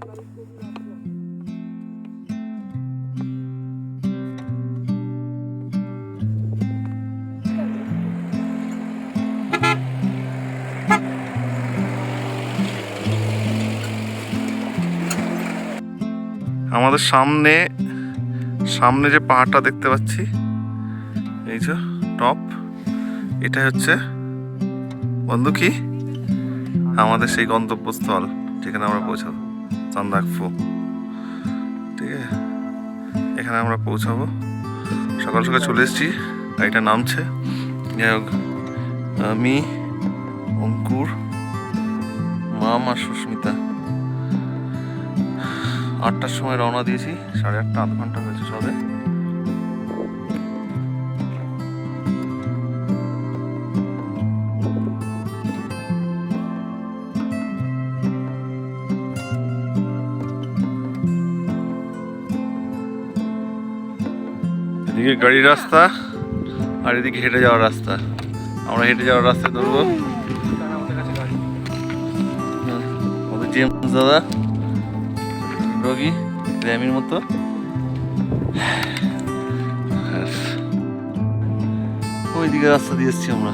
আমাদের সামনে সামনে যে পাহাড়টা দেখতে পাচ্ছি, এই যে টপ, এটা হচ্ছে বন্ধু কি আমাদের সেই গন্তব্যস্থল যেখানে আমরা পৌঁছাবো, চান্দাকফু। ঠিক আছে, এখানে আমরা পৌঁছাবো। সকাল সকাল চলে এসেছি, গাড়িটা নামছে। যাই হোক, আমি, অঙ্কুর, মাম আর সুস্মিতা 8টার সময় রওনা দিয়েছি। 8:30, আধ ঘন্টা হয়েছে সবে। এদিকে গাড়ির রাস্তা আর এদিকে হেঁটে যাওয়ার রাস্তা। আমরা হেঁটে যাওয়ার রাস্তায় ধরবো। আমাদের জেমস দাদা রোগী র্যামির মতো। ওইদিকে রাস্তা দিয়ে এসছি আমরা।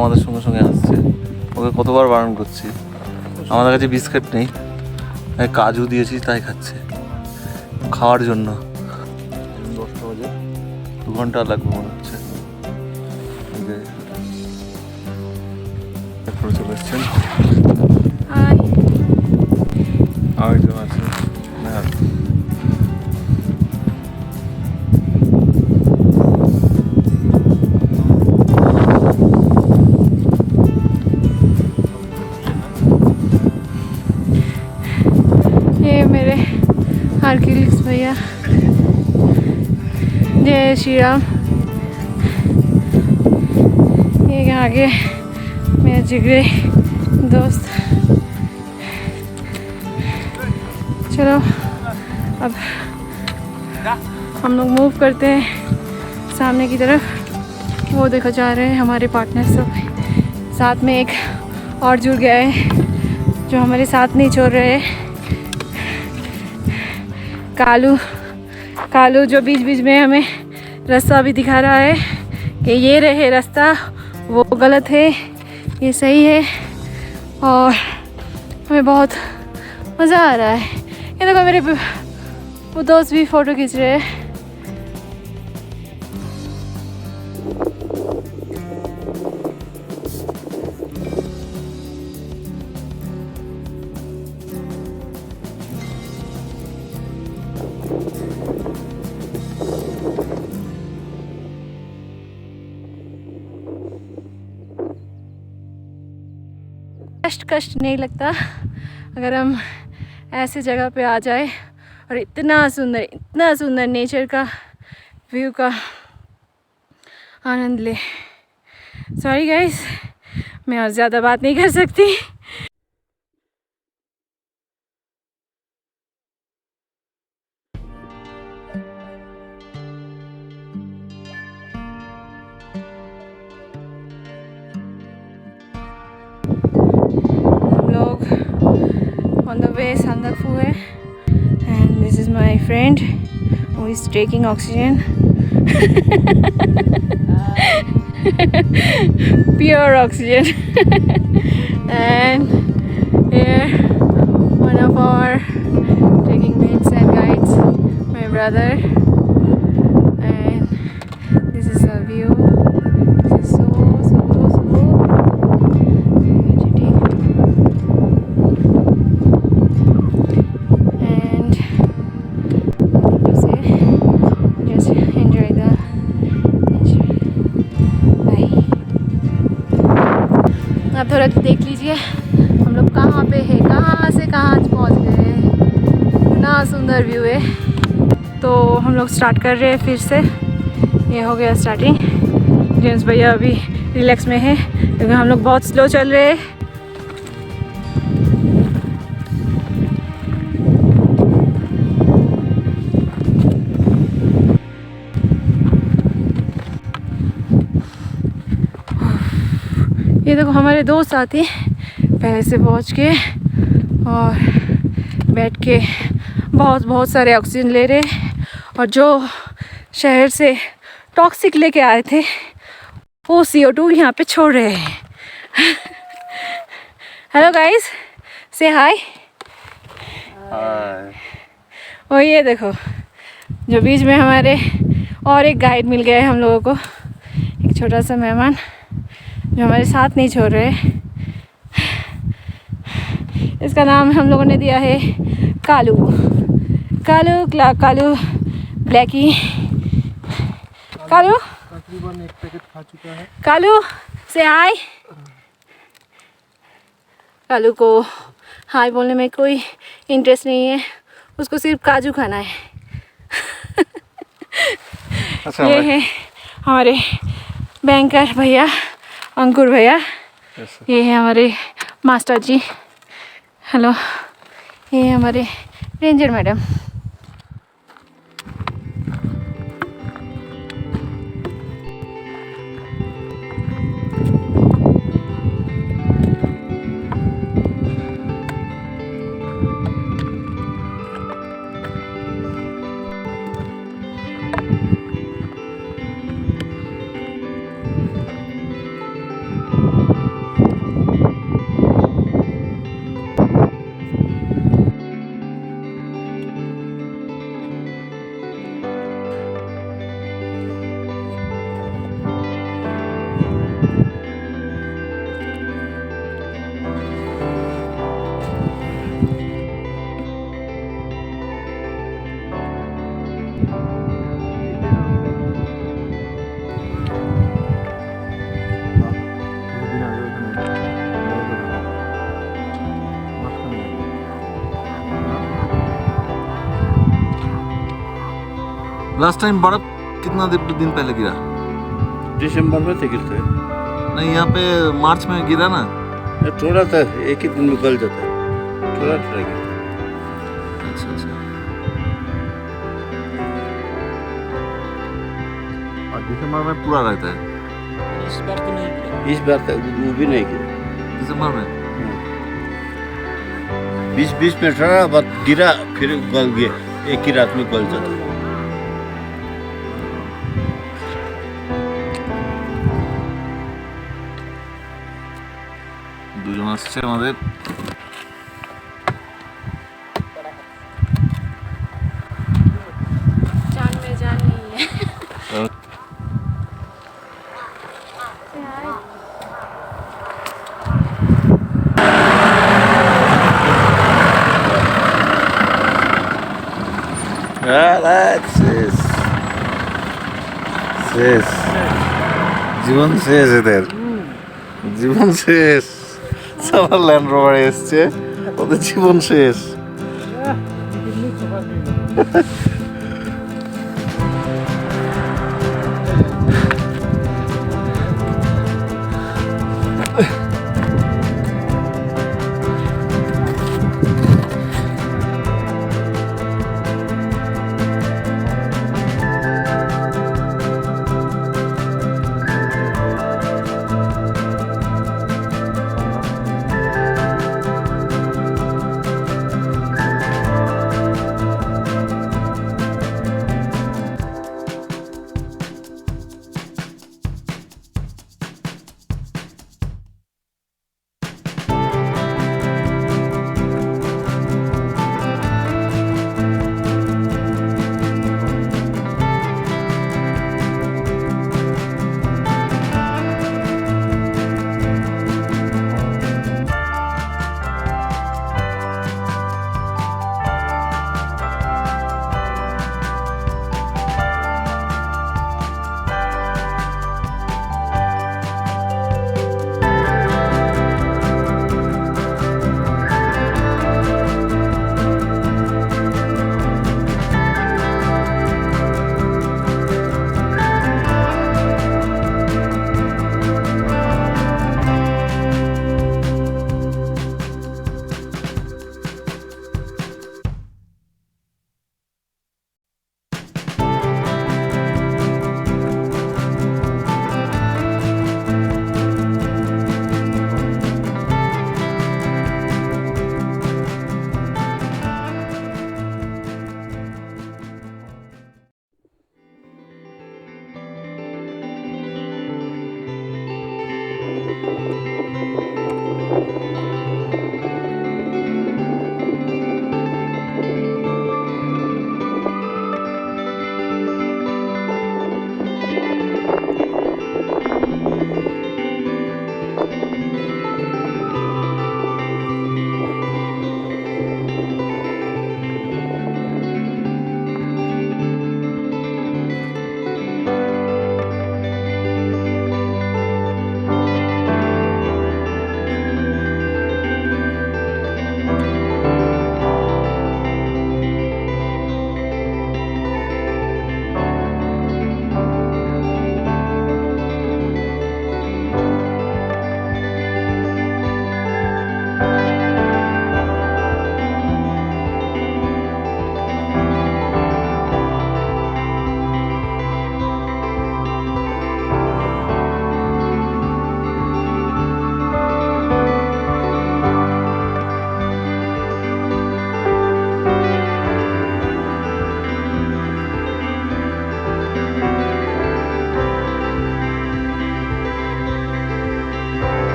আমাদের সঙ্গে সঙ্গে আসছে, ওকে কতবার বারণ করছি। আমাদের কাছে বিস্কিট নেই, কাজু দিয়েছি তাই খাচ্ছে খাওয়ার জন্য। 10টা বাজে, 2 ঘন্টা লাগবে মনে হচ্ছে। চলে এসছেন আরেকজন আছে। आर्किलिक्स भैया, जय श्री राम। ये आगे मेरा जिगरे दोस्त। चलो अब हम लोग मूव करते हैं सामने की तरफ। वो देखो जा रहे हैं हमारे पार्टनर सब, साथ में एक और जुड़ गया है जो हमारे साथ नहीं छोड़ रहे हैं। कालू जो बीच बीच में हमें रास्ता भी दिखा रहा है कि ये रहे रास्ता, वो गलत है, ये सही है। और हमें बहुत मज़ा आ रहा है। ये देखो मेरे वो दोस्त भी फ़ोटो खींच रहे हैं। कष्ट नहीं लगता अगर हम ऐसे जगह पे आ जाए और इतना सुंदर नेचर का व्यू का आनंद ले। सॉरी गाइस, मैं और ज़्यादा बात नहीं कर सकती। हम लोग on the way Sandakphu है, and this is my friend who is taking oxygen. Pure oxygen. And here one of our taking mates and guides, my brother, and this is a view. This is so energetic. And nothing to say, just enjoy the nature. Bye. आप थोड़ा देख लीजिए हम लोग कहाँ पे है, कहाँ से कहाँ पहुँच गए। इतना सुंदर व्यू है। तो हम लोग स्टार्ट कर रहे हैं फिर से। ये हो गया स्टार्टिंग। जेम्स भैया अभी रिलैक्स में है क्योंकि हम लोग बहुत स्लो चल रहे हैं। ये देखो हमारे दो साथी पहले से पहुंच के और बैठ के बहुत सारे ऑक्सीजन ले रहे, और जो शहर से टॉक्सिक लेके आए थे वो CO2 यहाँ पे छोड़ रहे हैं। हेलो गाइस, से हाय। और ये देखो जो बीच में हमारे और एक गाइड मिल गया है हम लोगों को, एक छोटा सा मेहमान जो हमारे साथ नहीं छोड़ रहे। इसका नाम हम लोगों ने दिया है कालू ब्लैकी। कालू तकरीबन एक पैकेट खा चुका है। कालू से हाय। कालू को हाय बोलने में कोई इंटरेस्ट नहीं है, उसको सिर्फ काजू खाना है। अच्छा, ये है हमारे बैंकर भैया, अंकुर भैया। ये है हमारे मास्टर जी। हेलो, ये है हमारे रेंजर मैडम। लास्ट टाइम बर्फ कितना दिन पहले गिरा? दिसंबर में तो गिरते हैं। नहीं, यहाँ पे मार्च में गिरा ना। थोड़ा सा एक ही दिन में गल जाता है, थोड़ा गिरता है। अच्छा। और दिसंबर में पूरा रहता है। इस बार तो नहीं गिरा। इस बार तो वो भी नहीं गिरा दिसंबर में। 20 में थोड़ा बहुत गिरा, फिर गल गया, एक ही रात में गल जाता है। দুজন আসছে আমাদের। जान में जान नहीं है। শেষ, জীবন শেষ এদের, জীবন শেষ। সবার ল্যান্ড রোভারে এসছে, ওদের জীবন শেষ।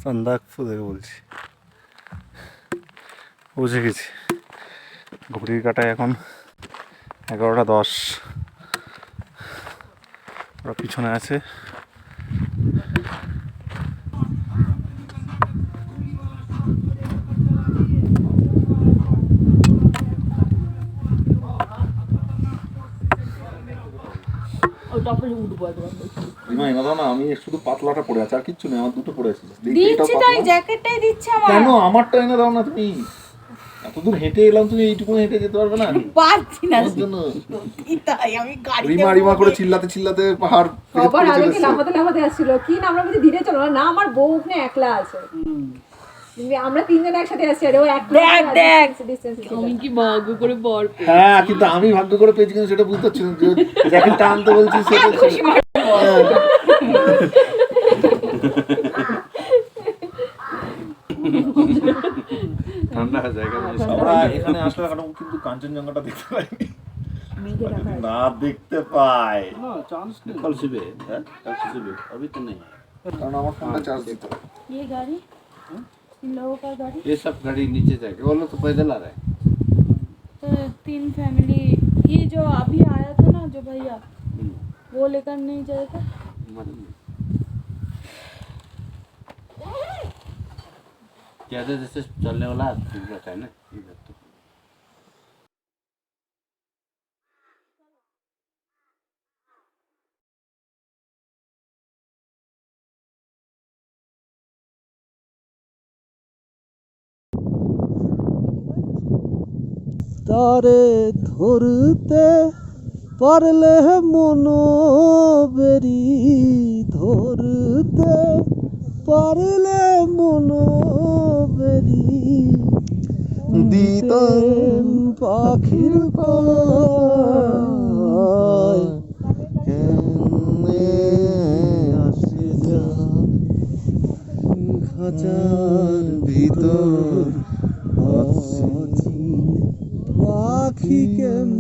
সান্দাকফু থেকে বলছি, পৌঁছে গেছি। ঘড়ির কাটায় এখন 11:10। ওরা পিছনে আছে। আমি শুধু পাতলাটা পড়ে আছে, আর কিচ্ছু নেই। আমার দুটো পড়ে আছে। দিচ্ছি তাই, জ্যাকেটটাই দিচ্ছে আমার। কেন আমারটা এনে দাও না তুমি? এতদূর হেঁটে এলাম, তুমি এইটুকু হেঁটে যেতে পারবে না? পারছি না তাই আমি গাড়িতে রিমা করে চিল্লাতে চিল্লাতে পাহাড় সবার আগে কি লাফাতে লাফাতে আসছিল কি না, আমরা বলি ধীরে চলো না, আমার বউ ওখানে একলা আছে। আমরা তিনজন একসাথে আসছি, আর ও একলা। দেখ আমি কি ভাগ্য করে বর পেয়েছি। হ্যাঁ, কিন্তু আমি ভাগ্য করে পেয়েছি, কিন্তু সেটা বুঝতে পারছি না যে যখন টানতে বলছি সেটা ঠান্ডা জায়গা। আমরা এখানে আসলে কিন্তু কাঞ্চনজঙ্ঘাটা দেখতে পাইনি। मेघे रखा है না দেখতে পাই ना चांस नहीं कल सुबह कल सुबह अभी तो नहीं है কারণ আমার ফোনটা চার্জ দিতে হবে। ये गाड़ी इन लोगों का गाड़ी ये सब गाड़ी नीचे जाके वो लोग तो पैदल आ रहे हैं तो 3 फैमिली ये जो अभी आया था ना जो भैया वो लेकर नहीं जाएगा मालूम नहीं। ज्यादा जैसे चलने वाला ठीक रहता है ना इधर तो তারে ধরতে পারলে মনোবেরি ধরতে পারলে মনোবেরি দিতেন পাখির পায় কেমনে আসে যা খাঁচার ভিতর পাখি কেমনে